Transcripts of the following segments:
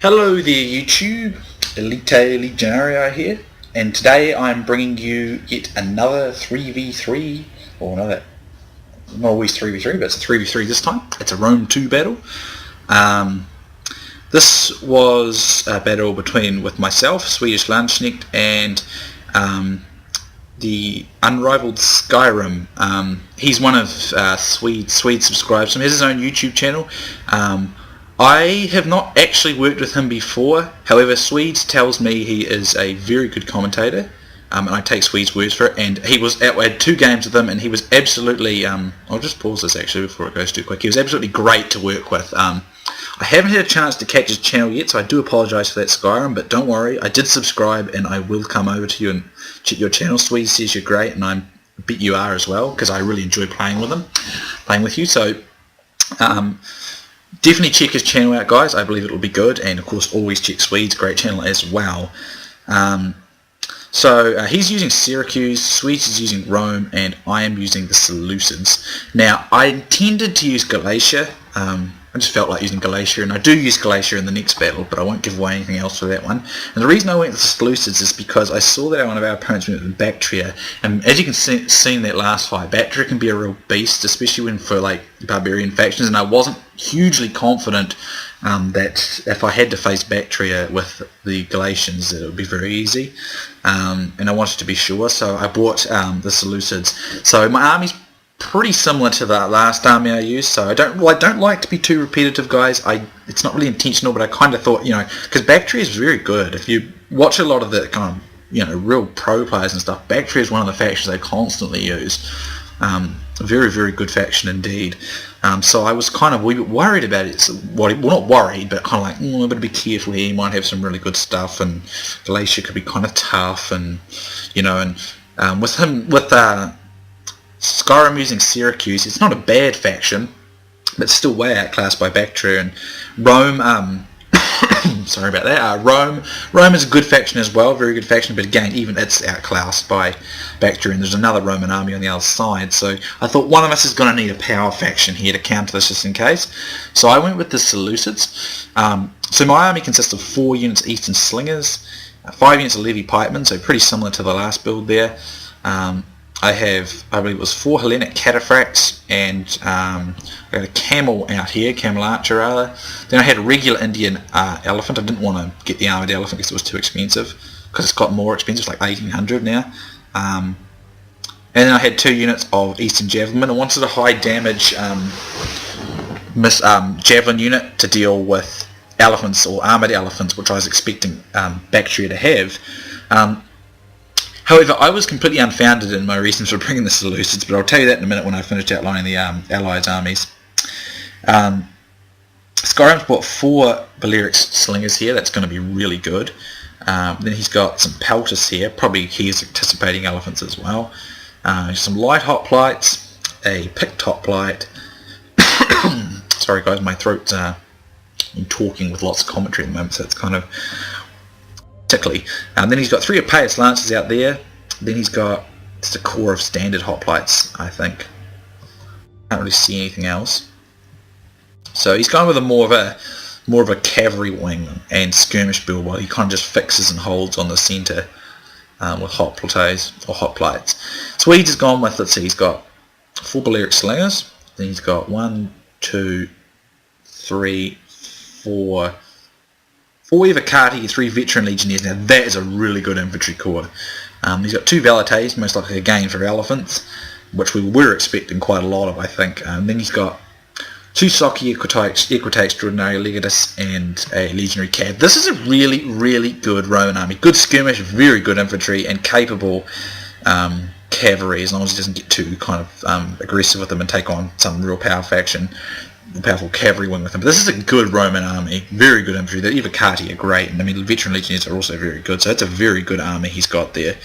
Hello there YouTube, Elita Legionarii here, and today I'm bringing you yet another 3v3, or another, not always 3v3, but it's a 3v3 this time. It's a Rome 2 battle. This was a battle with myself, SwedishLandSnekt, and the UnrivaledSkyrim. He's one of Swede subscribers. He has his own YouTube channel. I have not actually worked with him before, however Swedes tells me he is a very good commentator, and I take Swedes' words for it, and I had 2 games with him, and he was absolutely, I'll just pause this actually before it goes too quick, he was absolutely great to work with. I haven't had a chance to catch his channel yet, so I do apologise for that, Skyrim, but don't worry, I did subscribe, and I will come over to you and check your channel. Swede says you're great, and I bet you are as well, because I really enjoy playing with you, so definitely check his channel out, guys. I believe it will be good, and of course always check Swede's great channel as well. So he's using Syracuse, Swedes is using Rome, and I am using the Seleucids. Now I intended to use Galatia, I just felt like using Galatia, and I do use Galatia in the next battle, but I won't give away anything else for that one. And the reason I went with the Seleucids is because I saw that one of our opponents went with Baktria, and as you can see in that last fight, Baktria can be a real beast, especially when for like barbarian factions, and I wasn't hugely confident that if I had to face Baktria with the Galatians that it would be very easy, and I wanted to be sure, so I bought the Seleucids. So my army's pretty similar to the last army I used, so I don't like to be too repetitive, guys. It's not really intentional, but I kind of thought, because Baktria is very good. If you watch a lot of the kind of, real pro players and stuff, Baktria is one of the factions they constantly use. A very, very good faction indeed. So I was kind of a wee bit worried about it. Well, not worried, but kind of like, I better be careful here. He might have some really good stuff, and Galatia could be kind of tough, and with Skyrim using Syracuse, it's not a bad faction, but it's still way outclassed by Baktria. And Rome, sorry about that, Rome is a good faction as well, very good faction, but again, even it's outclassed by Baktria, and there's another Roman army on the other side, so I thought one of us is going to need a power faction here to counter this just in case. So I went with the Seleucids. So my army consists of 4 units Eastern Slingers, 5 units of Levy Pikemen, so pretty similar to the last build there. I believe it was 4 Hellenic Cataphracts, and I got a camel out here, camel archer rather. Then I had a regular Indian elephant. I didn't want to get the armoured elephant because it was too expensive, because it's got more expensive, it's like 1800 now. And then I had 2 units of Eastern Javelin. I wanted a high damage javelin unit to deal with elephants or armoured elephants, which I was expecting Baktria to have. However, I was completely unfounded in my reasons for bringing the Seleucids, but I'll tell you that in a minute when I finished outlining the Allies' armies. Skyrim's bought 4 Balearic Slingers here, that's going to be really good. Then he's got some Peltas here, probably he's anticipating elephants as well. Some light hoplites, a picked hoplite. Sorry guys, my throat's I'm talking with lots of commentary at the moment, so it's kind of tickly. Then he's got 3 Epeius Lancers out there. Then he's got just a core of standard hoplites, I think. Can't really see anything else. So he's going with more of a cavalry wing and skirmish build, while he kind of just fixes and holds on the centre with hoplites or hoplites. Swedes has gone with, let's see, he's got 4 Balearic Slingers. Then he's got 1, 2, 3, 4 Evocati, 3 Veteran Legionnaires. Now that is a really good infantry corps. He's got 2 Velites, most likely again for elephants, which we were expecting quite a lot of, I think. Then he's got 2 Soci Equitae Extraordinary Legatus and a Legionary Cav. This is a really, really good Roman army. Good skirmish, very good infantry, and capable cavalry, as long as he doesn't get too kind of aggressive with them and take on some real powerful cavalry wing with them. But this is a good Roman army, very good infantry. The Evocati are great, and I mean the Veteran Legionnaires are also very good, so it's a very good army he's got there.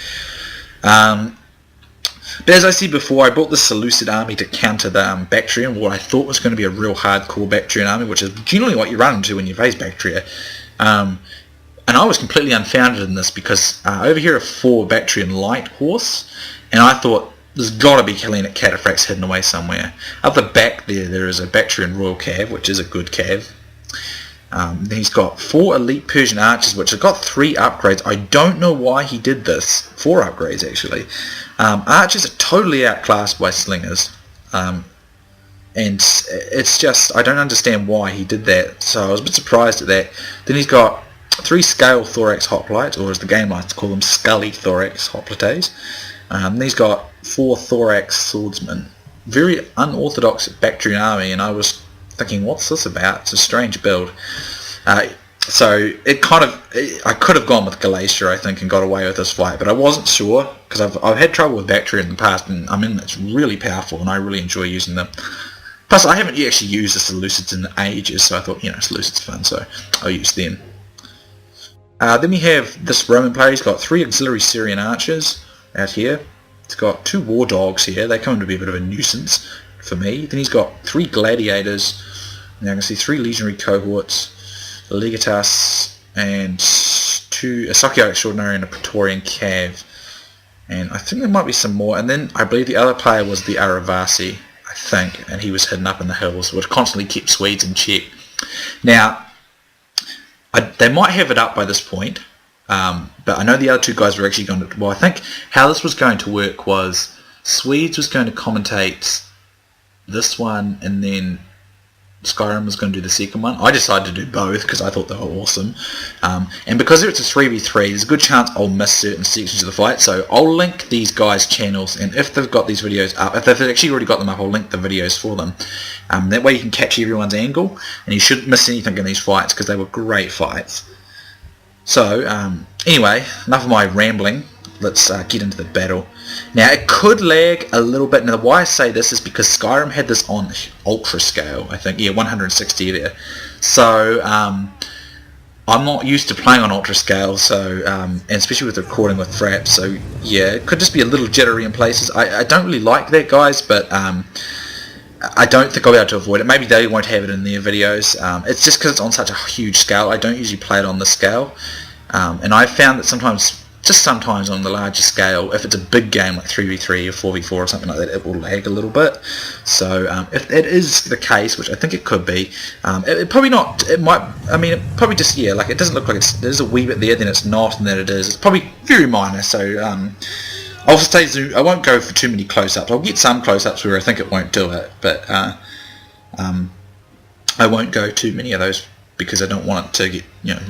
But as I said before, I bought the Seleucid army to counter the Bactrian, what I thought was going to be a real hardcore Bactrian army, which is generally what you run into when you face Baktria. And I was completely unfounded in this, because over here are 4 Bactrian light horse, and I thought there's got to be Hellenic Cataphracts hidden away somewhere. Up the back there is a Bactrian Royal Cav, which is a good Cav. Then he's got 4 elite Persian archers, which have got 3 upgrades. I don't know why he did this. 4 upgrades, actually. Archers are totally outclassed by slingers. And it's just, I don't understand why he did that. So I was a bit surprised at that. Then he's got 3 scale thorax hoplites, or as the game likes to call them, scully thorax hoplites. Then he's got 4 thorax swordsmen. Very unorthodox Bactrian army, and I was thinking, what's this about? It's a strange build. So it kind of, I could have gone with Galatia, I think, and got away with this fight, but I wasn't sure, because I've had trouble with Bactria in the past, and I mean, it's really powerful, and I really enjoy using them. Plus, I haven't actually used the Seleucids in ages, so I thought, Seleucids are fun, so I'll use them. Then we have this Roman player. He's got 3 auxiliary Syrian archers out here. He's got 2 war dogs here. They come to be a bit of a nuisance for me. Then he's got 3 gladiators. Now I can see 3 legionary cohorts, a legatus, and 2 a Socio extraordinary and a praetorian cav. And I think there might be some more. And then I believe the other player was the Arevaci, I think, and he was hidden up in the hills, which constantly kept Swedes in check. Now, they might have it up by this point, but I know the other 2 guys were actually going to... Well, I think how this was going to work was Swedes was going to commentate this one, and then Skyrim was going to do the second one. I decided to do both because I thought they were awesome. And because it's a 3v3, there's a good chance I'll miss certain sections of the fight, so I'll link these guys' channels, and if they've got these videos up, if they've actually already got them up, I'll link the videos for them. That way you can catch everyone's angle, and you shouldn't miss anything in these fights because they were great fights. So, anyway, enough of my rambling. Let's get into the battle. Now, it could lag a little bit. Now, why I say this is because Skyrim had this on ultra scale, I think. Yeah, 160 there. So, I'm not used to playing on ultra scale, so, and especially with recording with fraps, so, yeah, it could just be a little jittery in places. I don't really like that, guys, but, I don't think I'll be able to avoid it. Maybe they won't have it in their videos. It's just because it's on such a huge scale. I don't usually play it on this scale. And I've found that sometimes on the larger scale, if it's a big game like 3v3 or 4v4 or something like that, it will lag a little bit. So if that is the case, which I think it could be, it probably not, it might, I mean, it probably just, yeah, like it doesn't look like there's a wee bit there, then it's not, and then it is. It's probably very minor, so I'll stay zoom. I won't go for too many close-ups. I'll get some close-ups where I think it won't do it, but I won't go too many of those because I don't want it to get,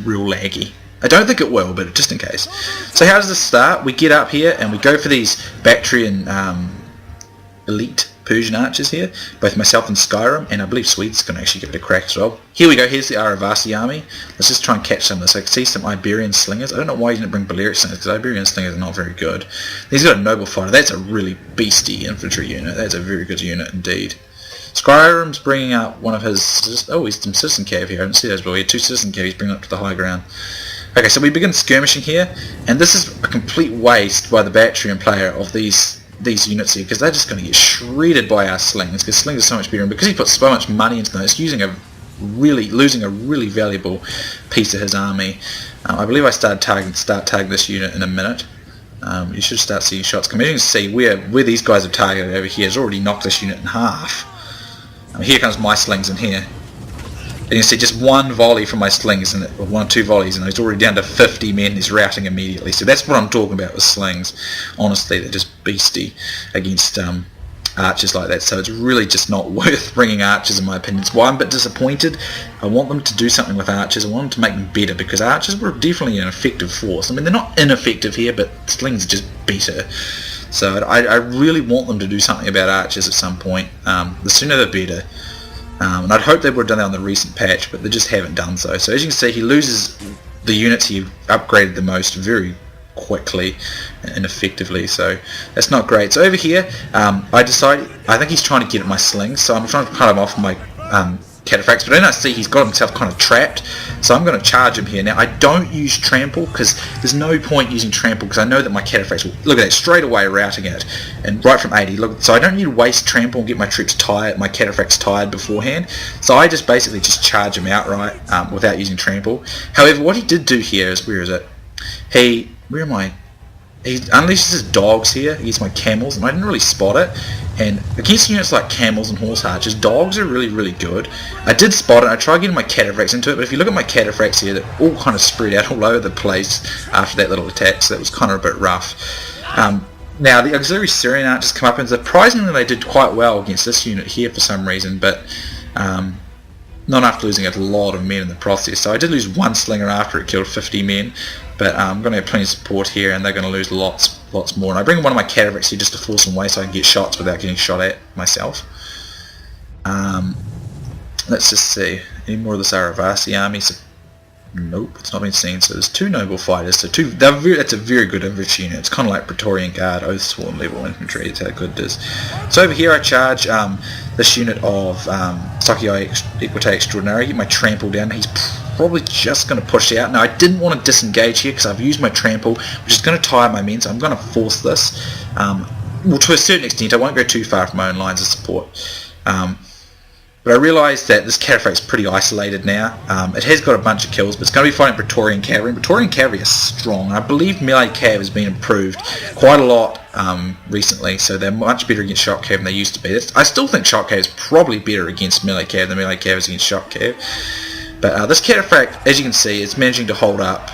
real laggy. I don't think it will, but just in case. So how does this start? We get up here and we go for these Bactrian elite Persian archers here, both myself and Skyrim, and I believe Swedes can actually give it a crack as well. Here we go, here's the Arevaci army. Let's just try and catch some of this. I can see some Iberian slingers. I don't know why he didn't bring Balearic slingers, because Iberian slingers are not very good. He's got a noble fighter. That's a really beastie infantry unit. That's a very good unit indeed. Skyrim's bringing up one of his... Oh, he's some citizen cav here. I didn't see those, but we had 2 citizen cav he's bringing up to the high ground. Okay, so we begin skirmishing here, and this is a complete waste by the Bactrian player of these units here, because they're just going to get shredded by our slings, because slings are so much better, and because he puts so much money into them, it's losing a really valuable piece of his army. I believe I start tagging this unit in a minute. You should start seeing shots coming. As you can see, where these guys have targeted over here has already knocked this unit in half. Here comes my slings in here. And you can see just one volley from my slings, and 1 or 2 volleys, and he's already down to 50 men. He's routing immediately. So that's what I'm talking about with slings. Honestly, they're just beastie against archers like that. So it's really just not worth bringing archers, in my opinion. It's why I'm a bit disappointed. I want them to do something with archers. I want them to make them better, because archers were definitely an effective force. I mean, they're not ineffective here, but slings are just better. So I really want them to do something about archers at some point. The sooner the better. And I'd hope they would have done that on the recent patch, but they just haven't done so. So as you can see, he loses the units he upgraded the most very quickly and effectively, so that's not great. So over here, I think he's trying to get at my slings, so I'm trying to cut him off my Cato-Arevaci, but then I see he's got himself kind of trapped, so I'm going to charge him here. Now, I don't use trample, because there's no point using trample, because I know that my Cato-Arevaci will, look at that, straight away routing it, and right from 80, look, so I don't need to waste trample and get my troops tired, my Cato-Arevaci tired beforehand, so I just basically just charge him outright without using trample. However, what he did do here is, where is it? Where am I? He unleashes his dogs here against my camels, and I didn't really spot it, And against units like camels and horse archers, dogs are really good. I did spot it. I tried getting my Cato-Arevaci into it, but if you look at my Cato-Arevaci here, they're all kind of spread out all over the place after that little attack, so that was kind of a bit rough. Now the auxiliary Syrian archers come up, and surprisingly they did quite well against this unit here for some reason, but not after losing a lot of men in the process. So I did lose one slinger after it killed 50 men, but I'm going to have plenty of support here, and they're going to lose lots more. And I bring one of my Cato-Arevaci here just to force them away so I can get shots without getting shot at myself. Let's just see. Any more of this Arevaci army? So, nope, it's not been seen. So there's 2 noble fighters. So that's a very good infantry unit. It's kind of like Praetorian Guard, Oathsworn level infantry. That's how good it is. So over here I charge this unit of Socii Equitae Extraordinari. Get my trample down. He's probably just going to push out. Now I didn't want to disengage here because I've used my trample, which is going to tire my men. So I'm going to force this. Well, to a certain extent, I won't go too far from my own lines of support. But I realised that this Cato-Arevaci is pretty isolated now. It has got a bunch of kills, but it's going to be fighting Praetorian Cavalry. And Praetorian Cavalry is strong. I believe melee cav has been improved quite a lot recently, so they're much better against shock cav than they used to be. I still think shock cav is probably better against melee cav than melee cav is against shock cav. But this Cato-Arevaci, as you can see, is managing to hold up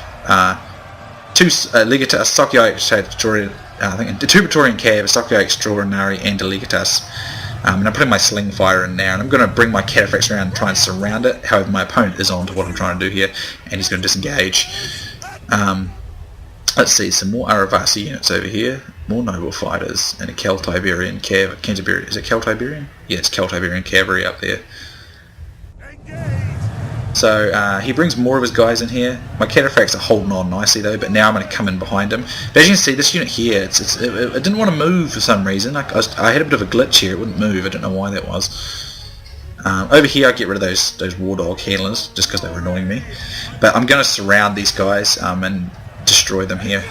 2 Legatus, Socii Extraordinari, I think 2 Praetorian Cav, Socii Extraordinari, and a Legatus. And I'm putting my sling fire in there, and I'm going to bring my Cato-Arevaci around and try and surround it. However, my opponent is on to what I'm trying to do here, and he's going to disengage. Let's see, some more Arevaci units over here, more noble fighters, and a Celtiberian Cav. Canterbury, is it Celtiberian? Yeah, it's Celtiberian cavalry up there. So he brings more of his guys in here. My Cato-Arevaci are holding on nicely though, but now I'm going to come in behind him. But as you can see, this unit here, it didn't want to move for some reason. I had a bit of a glitch here. It wouldn't move. I don't know why that was. Over here I get rid of those war dog handlers just because they were annoying me. But I'm going to surround these guys and destroy them here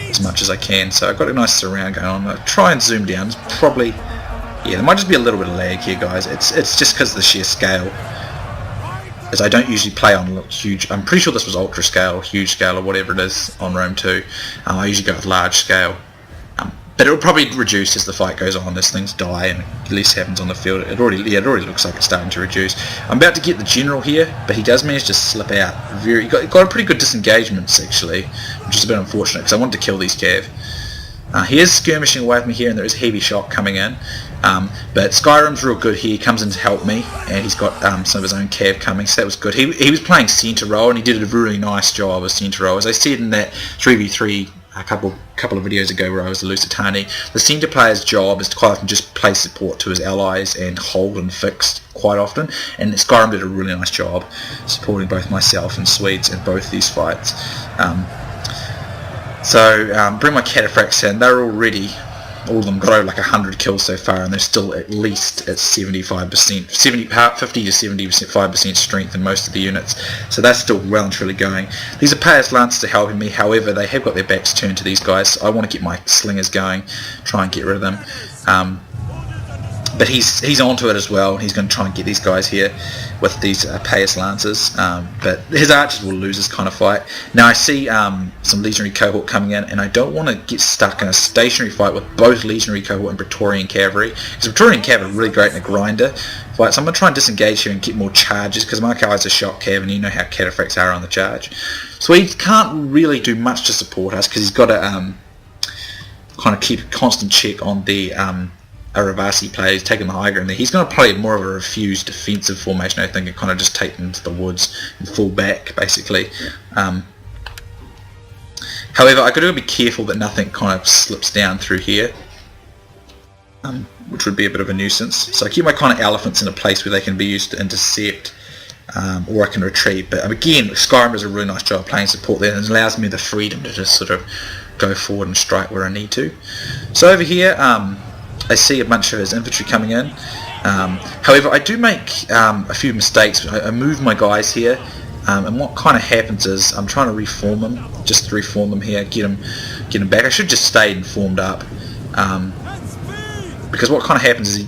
as much as I can. So I've got a nice surround going on. I'll try and zoom down. It's probably, yeah, there might just be a little bit of lag here, guys. It's just because of the sheer scale. As I don't usually play on huge, I'm pretty sure this was ultra scale, huge scale, or whatever it is on Rome 2. I usually go with large scale. But it will probably reduce as the fight goes on, as things die and at least happens on the field. It already looks like it's starting to reduce. I'm about to get the general here, but he does manage to slip out. He got a pretty good disengagement actually, which is a bit unfortunate because I wanted to kill these cav. He is skirmishing away from me here, and there is heavy shock coming in. But Skyrim's real good here. He comes in to help me, and he's got some of his own cav coming, so that was good. He was playing centre role, and he did a really nice job as centre role. As I said in that 3v3 a couple of videos ago where I was the Lusitani, the centre player's job is to quite often just play support to his allies and hold and fix quite often, and Skyrim did a really nice job supporting both myself and Swedes in both these fights. Bring my Cato-Arevaci in. They're already, all of them got over like 100 kills so far, and they're still at least at 75%, 50 to 75% strength in most of the units. So that's still well and truly going. These are Payas Lancers are helping me. However, they have got their backs turned to these guys. So I want to get my slingers going, try and get rid of them. But he's onto it as well. He's going to try and get these guys here with these Payas Lancers. But his archers will lose this kind of fight. Now I see some Legionary Cohort coming in, and I don't want to get stuck in a stationary fight with both Legionary Cohort and Praetorian Cavalry. Because Praetorian Cavalry are really great in a grinder fight. So I'm going to try and disengage here and get more charges, because my guys are shock cav, and you know how Cato-Arevaci are on the charge. Swedes can't really do much to support us, because he's got to kind of keep a constant check on the Arevaci player. He's taking the high ground there. He's going to play more of a refused defensive formation, I think, and kind of just take them to the woods and fall back, basically. However, I've got to be careful that nothing kind of slips down through here, which would be a bit of a nuisance. So I keep my kind of elephants in a place where they can be used to intercept, or I can retreat. But again, Skyrim does a really nice job playing support there, and it allows me the freedom to just sort of go forward and strike where I need to. So over here, I see a bunch of his infantry coming in. However, I do make a few mistakes. I move my guys here, and what kind of happens is I'm trying to reform them, just to reform them here, get them back. I should just stay and formed up, because what kind of happens is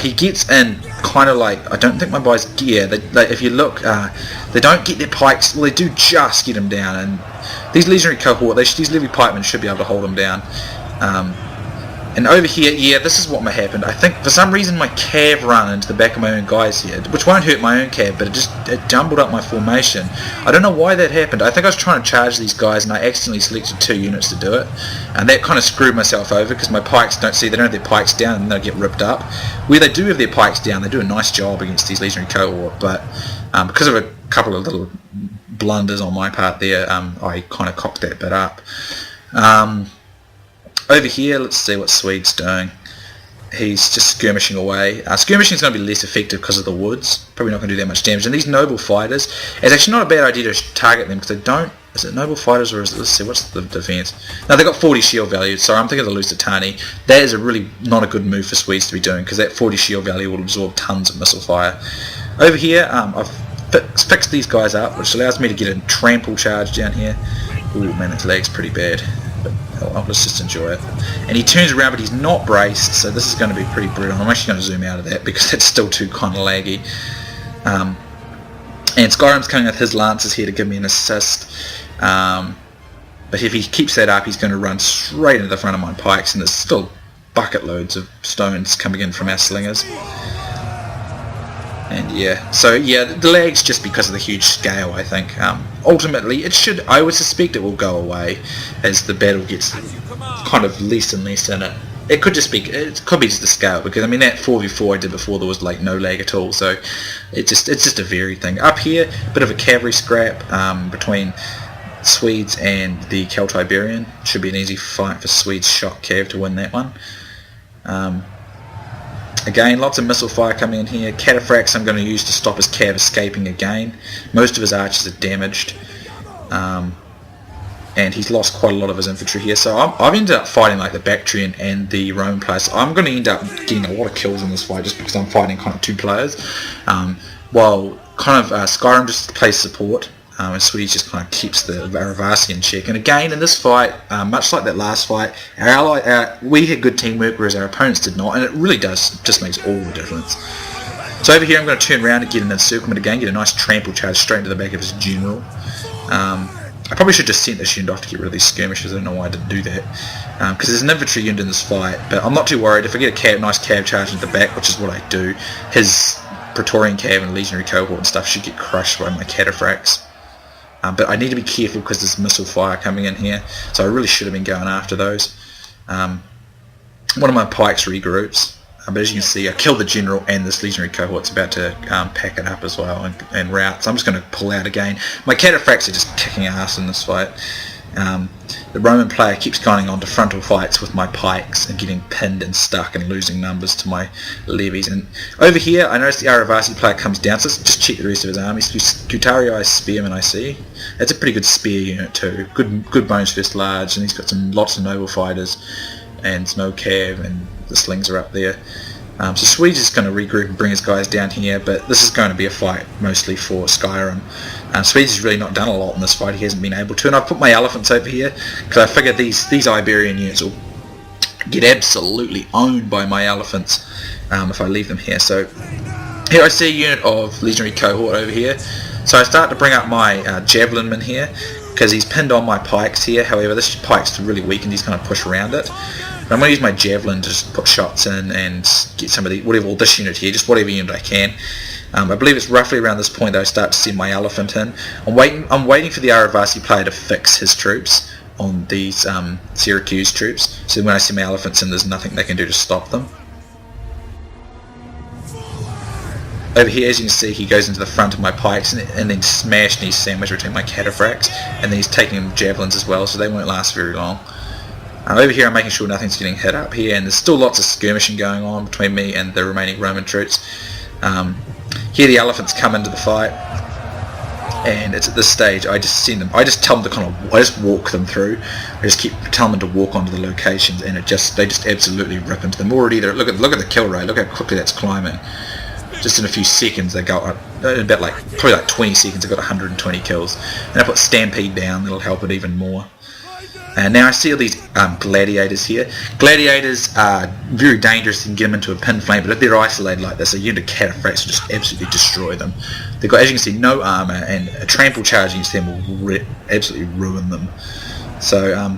he gets in kind of like, I don't think my boys gear. If you look, they don't get their pikes. Well, they do just get them down, and these Legionary Cohort, these Levy pikemen should be able to hold them down. And over here, yeah, this is what happened. I think for some reason my cav ran into the back of my own guys here, which won't hurt my own cav, but it jumbled up my formation. I don't know why that happened. I think I was trying to charge these guys and I accidentally selected 2 units to do it, and that kind of screwed myself over because my pikes they don't have their pikes down and they'll get ripped up. Where they do have their pikes down, they do a nice job against these legionary cohort, but because of a couple of little blunders on my part there, I kind of cocked that bit up. Over here, let's see what Swede's doing. He's just skirmishing away. Skirmishing is going to be less effective because of the woods. Probably not going to do that much damage. And these noble fighters, it's actually not a bad idea to target them because they don't. Is it noble fighters or is it? Let's see, what's the defense? No, they've got 40 shield value. Sorry, I'm thinking of the Lusitani. That is a really not a good move for Swedes to be doing because that 40 shield value will absorb tons of missile fire. Over here, I've fixed these guys up, which allows me to get a trample charge down here. Ooh, man, that lag's pretty bad. Let's just enjoy it. And he turns around, but he's not braced, so this is going to be pretty brutal. I'm actually going to zoom out of that because it's still too kind of laggy. And Skyrim's coming with his lances here to give me an assist. But if he keeps that up, he's going to run straight into the front of my pikes, and there's still bucket loads of stones coming in from our slingers. And yeah, so yeah, the lag's just because of the huge scale, I think. Ultimately, I would suspect it will go away as the battle gets kind of less and less in it. It could just be just the scale, because I mean that 4v4 I did before there was like no lag at all, so it's just a varied thing. Up here, a bit of a cavalry scrap between Swedes and the Celto-Iberian. Should be an easy fight for Swedes shock cav to win that one. Again, lots of missile fire coming in here. Cataphracts I'm going to use to stop his cav escaping again. Most of his archers are damaged. And he's lost quite a lot of his infantry here. So I've ended up fighting like the Bactrian and the Roman players. So I'm going to end up getting a lot of kills in this fight just because I'm fighting kind of 2 players. While kind of Skyrim just plays support. And Swedish just kind of keeps the Arevaci in check. And again, in this fight, much like that last fight, we had good teamwork, whereas our opponents did not, and it really just makes all the difference. So over here, I'm going to turn around and get an encirclement again, get a nice trample charge straight into the back of his general. I probably should just send this unit off to get rid of these skirmishers. I don't know why I didn't do that, because there's an infantry unit in this fight, but I'm not too worried. If I get a nice cav charge into the back, which is what I do, his Praetorian cav and legionary cohort and stuff should get crushed by my cataphracts. But I need to be careful because there's missile fire coming in here, so I really should have been going after those. One of my pikes regroups, but as you can see I killed the general and this legionary cohort's about to pack it up as well and rout, so I'm just going to pull out again. My cataphracts are just kicking ass in this fight. The Roman player keeps going on to frontal fights with my pikes and getting pinned and stuck and losing numbers to my levies. And over here I notice the Arevaci player comes down, so let's just check the rest of his army. Cato-Arevaci spearmen I see. That's a pretty good spear unit too. Good bones first large, and he's got lots of noble fighters and no cav, and the slings are up there. So Swede's just going to regroup and bring his guys down here, but this is going to be a fight mostly for Skyrim. Swedes has really not done a lot in this fight, he hasn't been able to, and I've put my elephants over here because I figured these Iberian units will get absolutely owned by my elephants if I leave them here. So here I see a unit of legionary cohort over here, so I start to bring up my javelin man here because he's pinned on my pikes here. However, this pike's really weakened, he's going to push around it. But I'm going to use my javelin to just put shots in and get some of the this unit here, just whatever unit I can. I believe it's roughly around this point that I start to send my elephant in. I'm waiting for the Arevaci player to fix his troops on these Syracuse troops, so when I send my elephants in there's nothing they can do to stop them. Over here, as you can see, he goes into the front of my pikes and then smashed these sandwich between my cataphracts, and then he's taking javelins as well, so they won't last very long. Over here I'm making sure nothing's getting hit up here, and there's still lots of skirmishing going on between me and the remaining Roman troops. Here the elephants come into the fight, and it's at this stage I just tell them to I just walk them through. I just keep telling them to walk onto the locations, and they just absolutely rip into them. Already look at the kill rate, look how quickly that's climbing. Just in a few seconds they go up, probably like 20 seconds I've got 120 kills. And I put Stampede down, that'll help it even more. And now I see all these gladiators here. Gladiators are very dangerous, you can get them into a pin flame, but if they're isolated like this, a unit of cataphracts will just absolutely destroy them. They've got, as you can see, no armour, and a trample charge against them will absolutely ruin them. So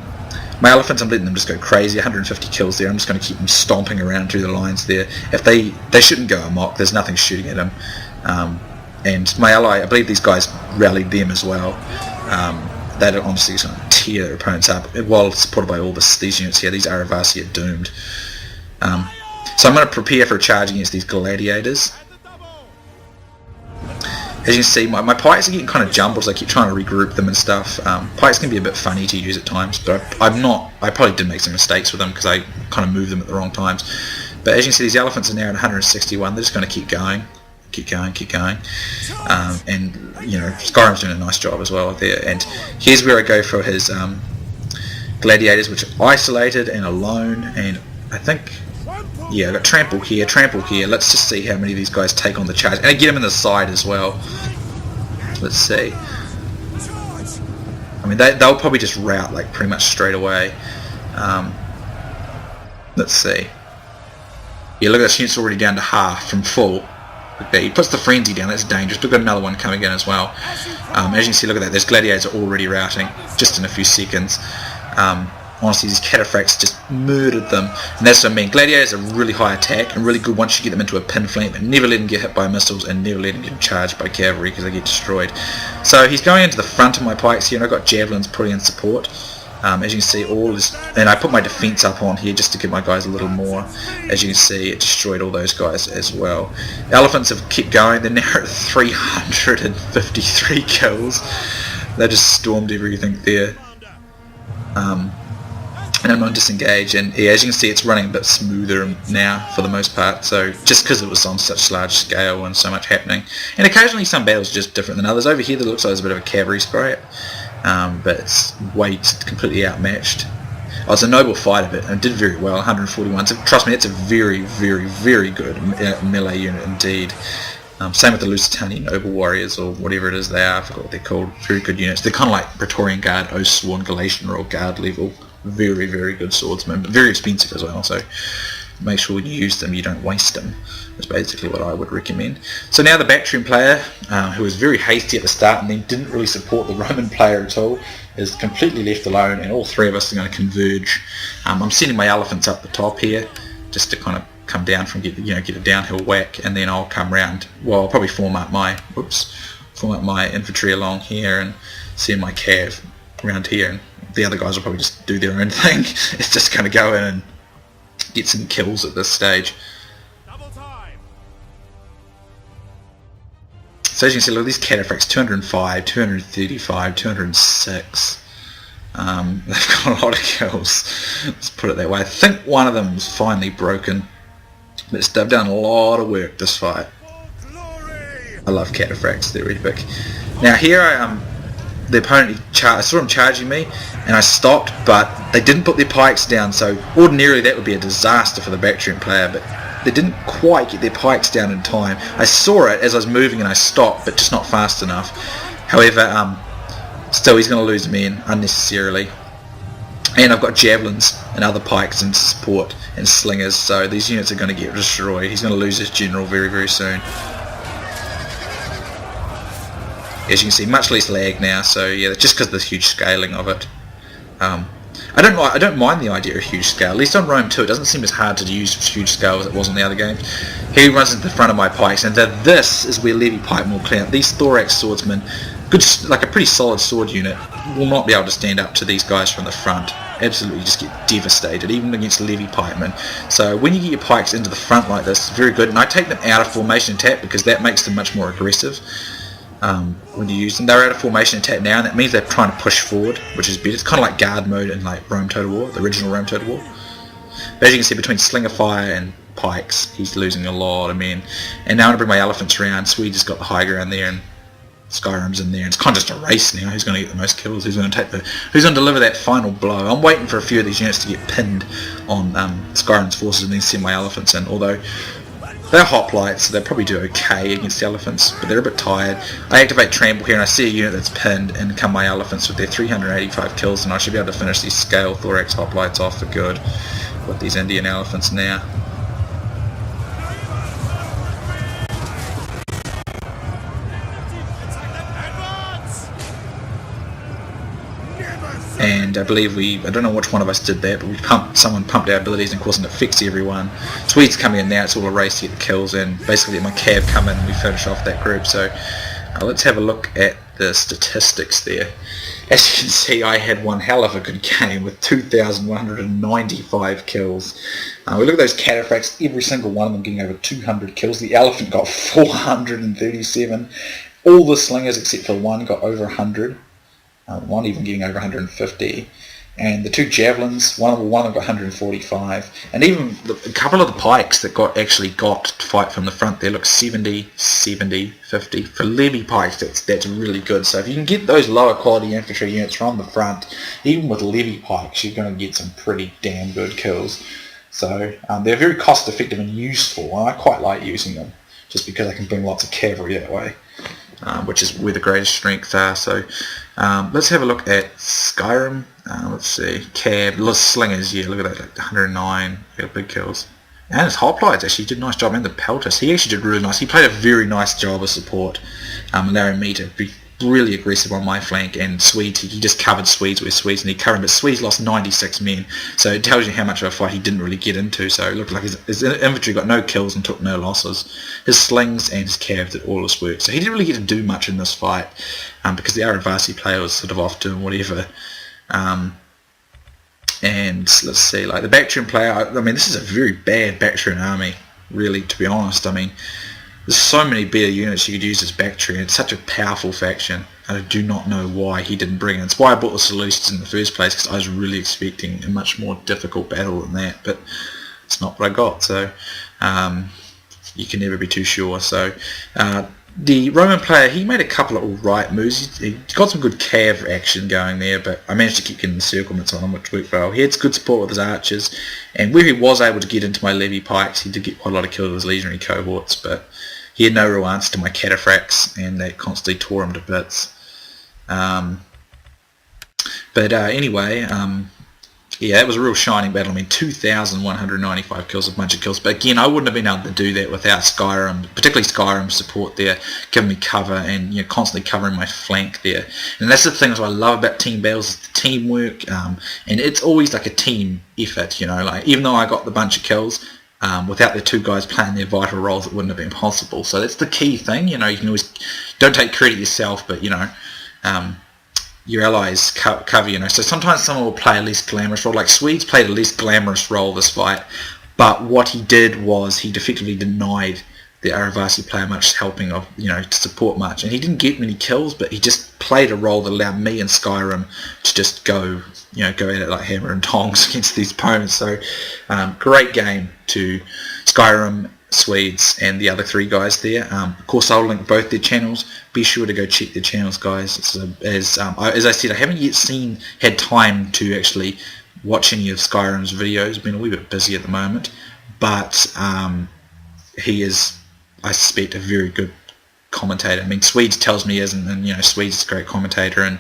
My elephants, I'm letting them just go crazy. 150 kills there. I'm just going to keep them stomping around through the lines there. If they shouldn't go amok. There's nothing shooting at them. And my ally, I believe these guys rallied them as well. They're honestly going to tear their opponents up. While supported by all these units here, these Arevaci are doomed. So I'm going to prepare for a charge against these gladiators. As you can see, my pikes are getting kind of jumbled, so I keep trying to regroup them and stuff. Pikes can be a bit funny to use at times, but I probably did make some mistakes with them because I kind of moved them at the wrong times. But as you can see, these elephants are now at 161. They're just going to keep going. And you know, Skyrim's doing a nice job as well there. And here's where I go for his gladiators, which are isolated and alone. And I think, yeah, I've got trample here. Let's just see how many of these guys take on the charge. And I get them in the side as well. Let's see. I mean, they'll probably just rout like pretty much straight away. Let's see. Yeah, look at this unit's already down to half from full. He puts the frenzy down, that's dangerous. We've got another one coming in as well. As you can see, look at that, those gladiators are already routing just in a few seconds. Honestly, these cataphracts just murdered them, and that's what I mean. Gladiators are really high attack and really good once you get them into a pin flank, but never let them get hit by missiles and never let them get charged by cavalry because they get destroyed. So he's going into the front of my pikes here, and I've got javelins putting in support. As you can see, all is, and I put my defense up on here just to give my guys a little more. As you can see, it destroyed all those guys as well. Elephants have kept going. They're now at 353 kills. They just stormed everything there. And I'm on disengage, and yeah, as you can see, it's running a bit smoother now for the most part. So just because it was on such large scale and so much happening, and occasionally some battles are just different than others. Over here, that looks like there's a bit of a cavalry scrap. But it's completely outmatched. Oh, it's a noble fight of it, and it did very well, 141. So trust me, it's a very, very, very good melee unit indeed. Same with the Lusitani Noble Warriors, or whatever it is they are, I forgot what they're called. Very good units. They're kind of like Praetorian Guard, Oath Sworn, Galatian Royal Guard level. Very, very good swordsmen, but very expensive as well, so make sure when you use them you don't waste them. That's basically what I would recommend. So now the Bactrian player, who was very hasty at the start and then didn't really support the Roman player at all, is completely left alone, and all three of us are going to converge. I'm sending my elephants up the top here just to kind of come down from get a downhill whack, and then I'll come round. Well, I'll probably form up my infantry along here and send my cav around here, and the other guys will probably just do their own thing. It's just going to go in and get some kills at this stage. So as you can see, look at these cataphracts, 205, 235, 206. They've got a lot of kills, let's put it that way. I think one of them is finally broken, but they've done a lot of work this fight. I love cataphracts, they're epic. Now here the opponent, I saw him charging me, and I stopped, but they didn't put their pikes down, so ordinarily that would be a disaster for the Bactrian player, but they didn't quite get their pikes down in time. I saw it as I was moving and I stopped, but just not fast enough. However, still he's going to lose men unnecessarily. And I've got javelins and other pikes in support and slingers, so these units are going to get destroyed. He's going to lose his general very, very soon. As you can see, much less lag now, so yeah, just because of the huge scaling of it. I don't mind the idea of huge scale. At least on Rome 2, it doesn't seem as hard to use huge scale as it was in the other games. He runs into the front of my pikes, and this is where Levy Pikemen will clean up. These thorax swordsmen, like a pretty solid sword unit, will not be able to stand up to these guys from the front. Absolutely just get devastated, even against Levy Pikemen. So when you get your pikes into the front like this, very good. And I take them out of formation attack because that makes them much more aggressive. When you use them, they're out of formation attack now, and that means they're trying to push forward, which is better. It's kind of like guard mode in like Rome Total War, the original Rome Total War. But as you can see, between Slinger Fire and Pikes, he's losing a lot of men. And now I'm going to bring my elephants around. Swede has got the high ground there, and Skyrim's in there. And it's kind of just a race now. Who's going to get the most kills? Who's going to deliver that final blow? I'm waiting for a few of these units to get pinned on Skyrim's forces and then send my elephants in. Although they're hoplites, so they probably do okay against the elephants, but they're a bit tired. I activate Trample here and I see a unit that's pinned, and come my elephants with their 385 kills, and I should be able to finish these scale thorax hoplites off for good with these Indian elephants now. and I believe I don't know which one of us did that, but someone pumped our abilities and causing it fix everyone. Swedes coming in now, it's all a race to get the kills, and basically my cab come in and we finish off that group. So let's have a look at the statistics there. As you can see, I had one hell of a good game with 2,195 kills. We look at those cataphracts, every single one of them getting over 200 kills. The elephant got 437. All the slingers except for one got over 100. One even getting over 150. And the two javelins, one of them got 145. And even a couple of the pikes that actually got to fight from the front there, look, 70, 70, 50. For levy pikes, that's really good. So if you can get those lower quality infantry units from the front, even with levy pikes, you're going to get some pretty damn good kills. So they're very cost effective and useful, and I quite like using them, just because I can bring lots of cavalry that way. Which is where the greatest strengths are. So let's have a look at Skyrim. Let's see, cab, slingers, yeah, look at that, like 109, got big kills. And his hoplites actually did a nice job, and the pelters, he actually did really nice. He played a very nice job of support, allowing me to be really aggressive on my flank, and Swedes, he just covered Swedes where Swedes need covering, but Swedes lost 96 men, so it tells you how much of a fight he didn't really get into. So it looked like his infantry got no kills and took no losses. His slings and his cav did all his work, so he didn't really get to do much in this fight, because the Arevaci player was sort of off doing whatever. And let's see, like the Bactrian player, I mean, this is a very bad Bactrian army, really, to be honest. I mean, there's so many better units you could use as Bactrian. It's such a powerful faction. I do not know why he didn't bring it. It's why I bought the Seleucids in the first place, because I was really expecting a much more difficult battle than that, but it's not what I got. So you can never be too sure. So the Roman player, he made a couple of alright moves. He got some good cav action going there, but I managed to keep getting the encirclements on him, which worked well. He had good support with his archers, and where he was able to get into my levy pikes, he did get quite a lot of kills with his legionary cohorts, but he had no real answer to my cataphracts, and they constantly tore him to bits. Anyway, yeah, it was a real shining battle. I mean, 2,195 kills, a bunch of kills. But again, I wouldn't have been able to do that without Skyrim, particularly Skyrim's support there, giving me cover and constantly covering my flank there. And that's the thing I love about team battles, is the teamwork, and it's always like a team effort. Like even though I got the bunch of kills, without the two guys playing their vital roles, it wouldn't have been possible. So that's the key thing. You can always don't take credit yourself, but your allies cover, so sometimes someone will play a less glamorous role. Like Swedes played a less glamorous role this fight, but what he did was he effectively denied the Arevaci player much helping of, to support much, and he didn't get many kills, but he just played a role that allowed me and Skyrim to just go at it like hammer and tongs against these opponents. So great game to Skyrim, Swedes, and the other three guys there. Of course, I'll link both their channels. Be sure to go check their channels, guys. As I said, I haven't yet had time to actually watch any of Skyrim's videos. I've been a wee bit busy at the moment, but he is, I suspect, a very good commentator. I mean, Swedes tells me he isn't, and Swedes is a great commentator and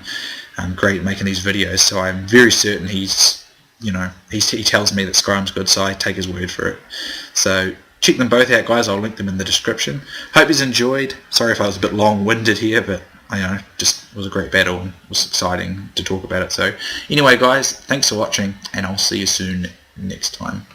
great at making these videos. So I'm very certain he tells me that Skyrim's good, so I take his word for it. So check them both out, guys. I'll link them in the description. Hope you've enjoyed. Sorry if I was a bit long-winded here, but just was a great battle and it was exciting to talk about it. So anyway, guys, thanks for watching, and I'll see you soon next time.